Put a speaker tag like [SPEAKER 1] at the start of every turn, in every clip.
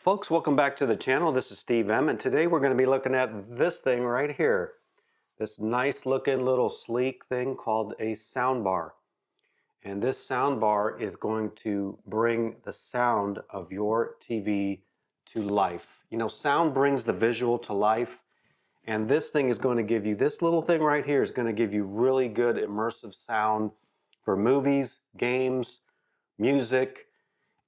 [SPEAKER 1] Folks, welcome back to the channel. This is Steve M, and today we're going to be looking at this thing right here. This nice looking little sleek thing called a soundbar. And this soundbar is going to bring the sound of your TV to life. You know, sound brings the visual to life, and this thing is going to give you, this little thing right here is going to give you really good immersive sound for movies, games, music.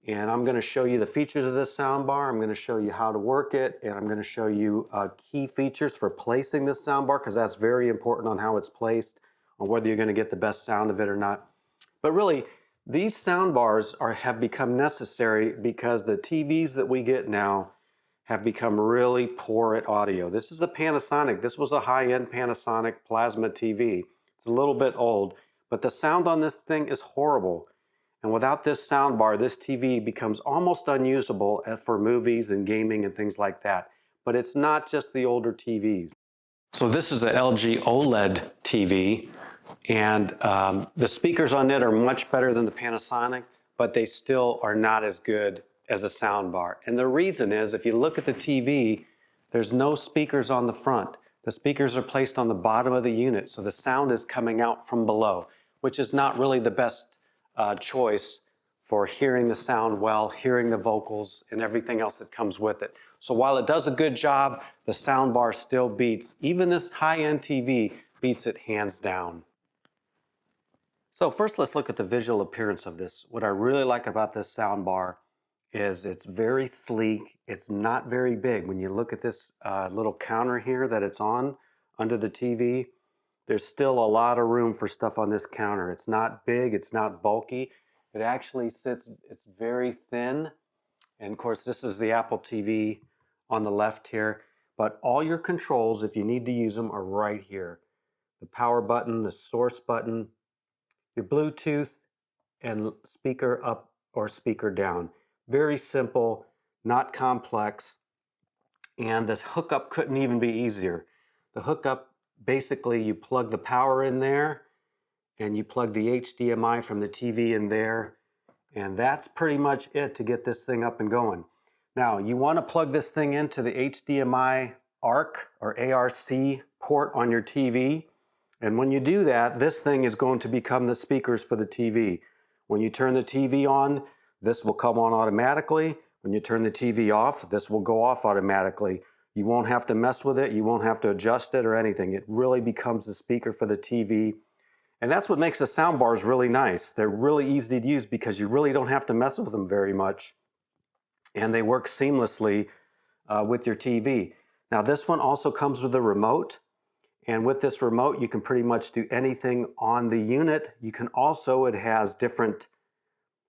[SPEAKER 1] And I'm going to show you the features of this soundbar. I'm going to show you how to work it, and I'm going to show you key features for placing this soundbar, because that's very important on how it's placed, on whether you're going to get the best sound of it or not. But really, these soundbars have become necessary because the TVs that we get now have become really poor at audio. This is a Panasonic. This was a high-end Panasonic plasma TV. It's a little bit old, but the sound on this thing is horrible. And without this soundbar, this TV becomes almost unusable for movies and gaming and things like that. But it's not just the older TVs. So this is a LG OLED TV, and the speakers on it are much better than the Panasonic, but they still are not as good as a soundbar. And the reason is, if you look at the TV, there's no speakers on the front. The speakers are placed on the bottom of the unit, so the sound is coming out from below, which is not really the best choice for hearing the sound well, hearing the vocals, and everything else that comes with it. So while it does a good job, the soundbar still beats, even this high-end TV beats it hands down. So first, let's look at the visual appearance of this. What I really like about this soundbar is it's very sleek. It's not very big. When you look at this little counter here that it's on under the TV, there's still a lot of room for stuff on this counter. It's not big, it's not bulky. It actually sits, it's very thin. And of course, this is the Apple TV on the left here. But all your controls, if you need to use them, are right here. The power button, the source button, your Bluetooth, and speaker up or speaker down. Very simple, not complex. And this hookup couldn't even be easier. The hookup, basically, you plug the power in there, and you plug the HDMI from the TV in there, and that's pretty much it to get this thing up and going. Now, you want to plug this thing into the HDMI ARC or ARC port on your TV, and when you do that, this thing is going to become the speakers for the TV. When you turn the TV on, this will come on automatically. When you turn the TV off, this will go off automatically. You won't have to mess with it. You won't have to adjust it or anything. It really becomes the speaker for the TV. And that's what makes the soundbars really nice. They're really easy to use because you really don't have to mess with them very much. And they work seamlessly with your TV. Now, this one also comes with a remote. And with this remote, you can pretty much do anything on the unit. You can also, it has different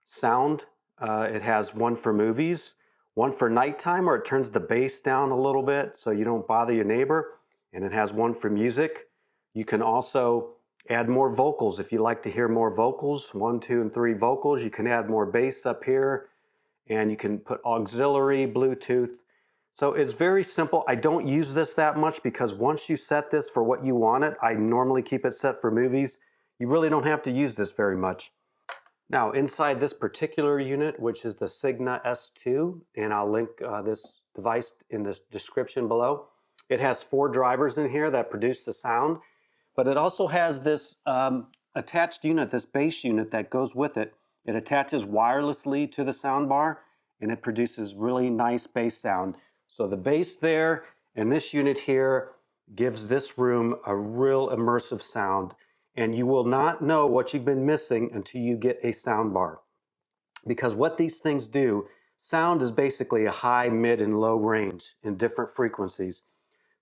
[SPEAKER 1] sound. It has one for movies, one for nighttime, where it turns the bass down a little bit so you don't bother your neighbor. And it has one for music. You can also add more vocals if you like to hear more vocals, 1, 2, and 3 vocals. You can add more bass up here, and you can put auxiliary, Bluetooth. So it's very simple. I don't use this that much because once you set this for what you want it, I normally keep it set for movies. You really don't have to use this very much. Now, inside this particular unit, which is the Signa S2, and I'll link this device in the description below, it has 4 drivers in here that produce the sound, but it also has this attached unit, this bass unit that goes with it. It attaches wirelessly to the soundbar, and it produces really nice bass sound. So the bass there and this unit here gives this room a real immersive sound. And you will not know what you've been missing until you get a soundbar. Because what these things do, sound is basically a high, mid, and low range in different frequencies.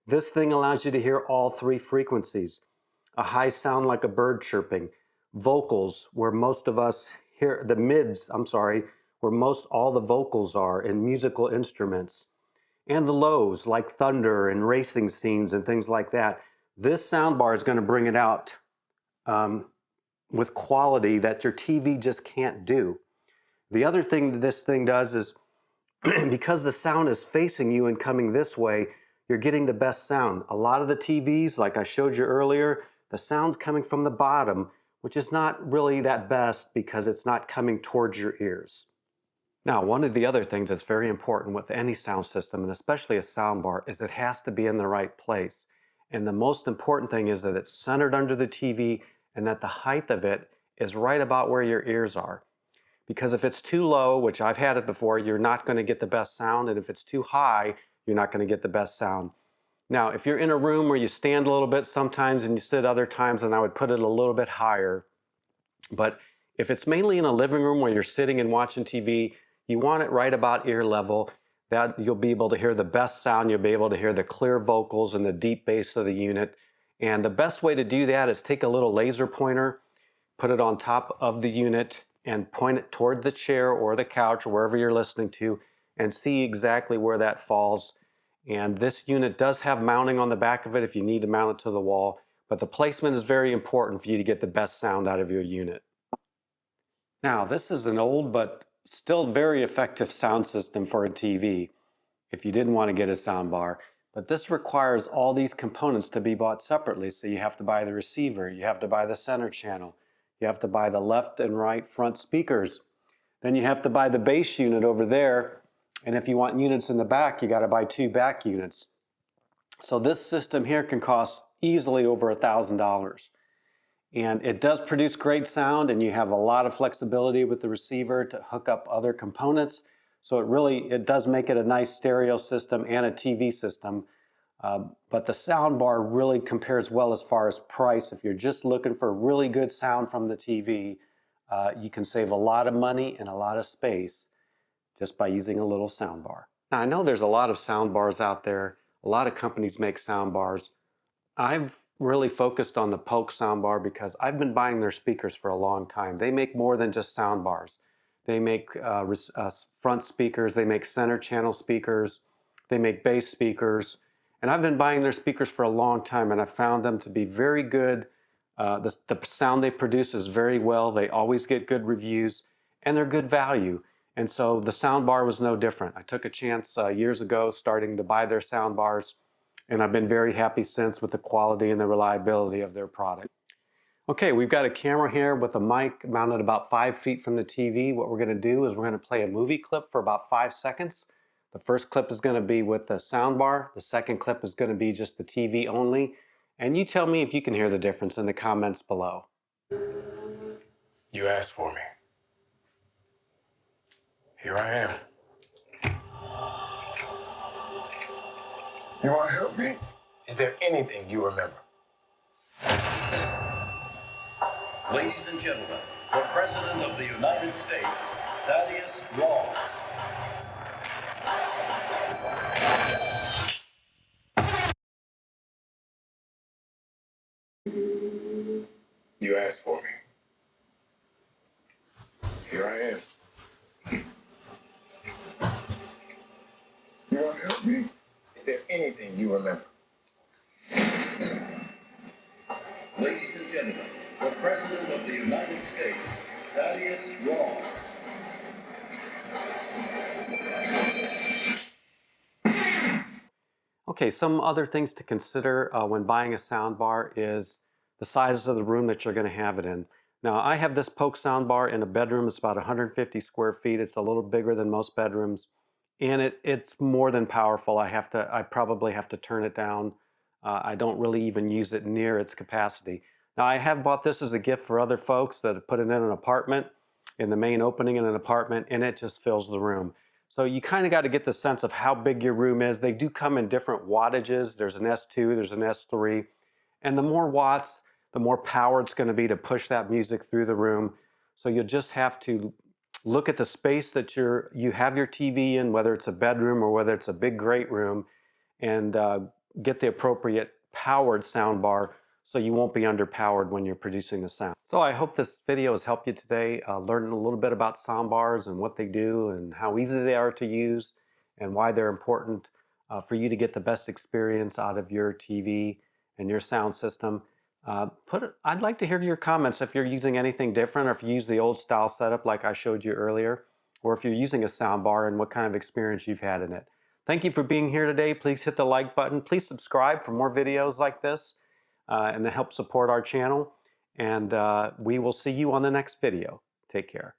[SPEAKER 1] This thing allows you to hear all 3 frequencies. A high sound like a bird chirping. Vocals, where most of us hear, the mids, where most all the vocals are in musical instruments. And the lows, like thunder and racing scenes and things like that. This soundbar is going to bring it out with quality that your TV just can't do. The other thing that this thing does is because the sound is facing you and coming this way, you're getting the best sound. A lot of the TVs, like I showed you earlier, the sound's coming from the bottom, which is not really that best because it's not coming towards your ears. Now, one of the other things that's very important with any sound system, and especially a sound bar, is it has to be in the right place. And the most important thing is that it's centered under the TV and that the height of it is right about where your ears are. Because if it's too low, which I've had it before, you're not going to get the best sound. And if it's too high, you're not going to get the best sound. Now, if you're in a room where you stand a little bit sometimes and you sit other times, then I would put it a little bit higher. But if it's mainly in a living room where you're sitting and watching TV, you want it right about ear level. That you'll be able to hear the best sound. You'll be able to hear the clear vocals and the deep bass of the unit. And the best way to do that is take a little laser pointer, put it on top of the unit, and point it toward the chair or the couch or wherever you're listening to, and see exactly where that falls. And this unit does have mounting on the back of it if you need to mount it to the wall, but the placement is very important for you to get the best sound out of your unit. Now, this is an old but still very effective sound system for a TV if you didn't want to get a sound bar. But this requires all these components to be bought separately. So you have to buy the receiver, you have to buy the center channel, you have to buy the left and right front speakers. Then you have to buy the bass unit over there. And if you want units in the back, you got to buy 2 back units. So this system here can cost easily over $1,000. And it does produce great sound, and you have a lot of flexibility with the receiver to hook up other components. So it does make it a nice stereo system and a TV system. But the sound bar really compares well as far as price. If you're just looking for really good sound from the TV, you can save a lot of money and a lot of space just by using a little sound bar. Now, I know there's a lot of sound bars out there. A lot of companies make sound bars. I've really focused on the POLK soundbar because I've been buying their speakers for a long time. They make more than just sound bars. They make front speakers, they make center channel speakers, they make bass speakers, and I've been buying their speakers for a long time, and I found them to be very good. The sound they produce is very well. They always get good reviews, and they're good value. And so the sound bar was no different. I took a chance years ago starting to buy their sound bars, and I've been very happy since with the quality and the reliability of their product. Okay, we've got a camera here with a mic mounted about 5 feet from the TV. What we're going to do is we're going to play a movie clip for about 5 seconds. The first clip is going to be with the sound bar. The second clip is going to be just the TV only. And you tell me if you can hear the difference in the comments below.
[SPEAKER 2] You asked for me. Here I am. You want to help me? Is there anything you remember?
[SPEAKER 3] Ladies and gentlemen, the President of the United States, Thaddeus Ross.
[SPEAKER 2] You asked for me. Here I am. You want to help me? Is there anything you remember?
[SPEAKER 3] Ladies and gentlemen, the President of the United States, Thaddeus Ross.
[SPEAKER 1] Okay, some other things to consider when buying a sound bar is the size of the room that you're going to have it in. Now, I have this POLK sound bar in a bedroom. It's about 150 square feet. It's a little bigger than most bedrooms, and it's more than powerful. I probably have to turn it down. I don't really even use it near its capacity. Now, I have bought this as a gift for other folks that have put it in an apartment, in the main opening in an apartment, and it just fills the room. So you kind of got to get the sense of how big your room is. They do come in different wattages. There's an S2, there's an S3, and the more watts, the more power it's going to be to push that music through the room. So you'll just have to look at the space that you have your TV in, whether it's a bedroom or whether it's a big great room, and get the appropriate powered sound bar so you won't be underpowered when you're producing the sound. So I hope this video has helped you today, learn a little bit about sound bars and what they do and how easy they are to use and why they're important for you to get the best experience out of your TV and your sound system. I'd like to hear your comments if you're using anything different, or if you use the old style setup like I showed you earlier, or if you're using a sound bar and what kind of experience you've had in it. Thank you for being here today. Please hit the like button. Please subscribe for more videos like this and to help support our channel. And we will see you on the next video. Take care.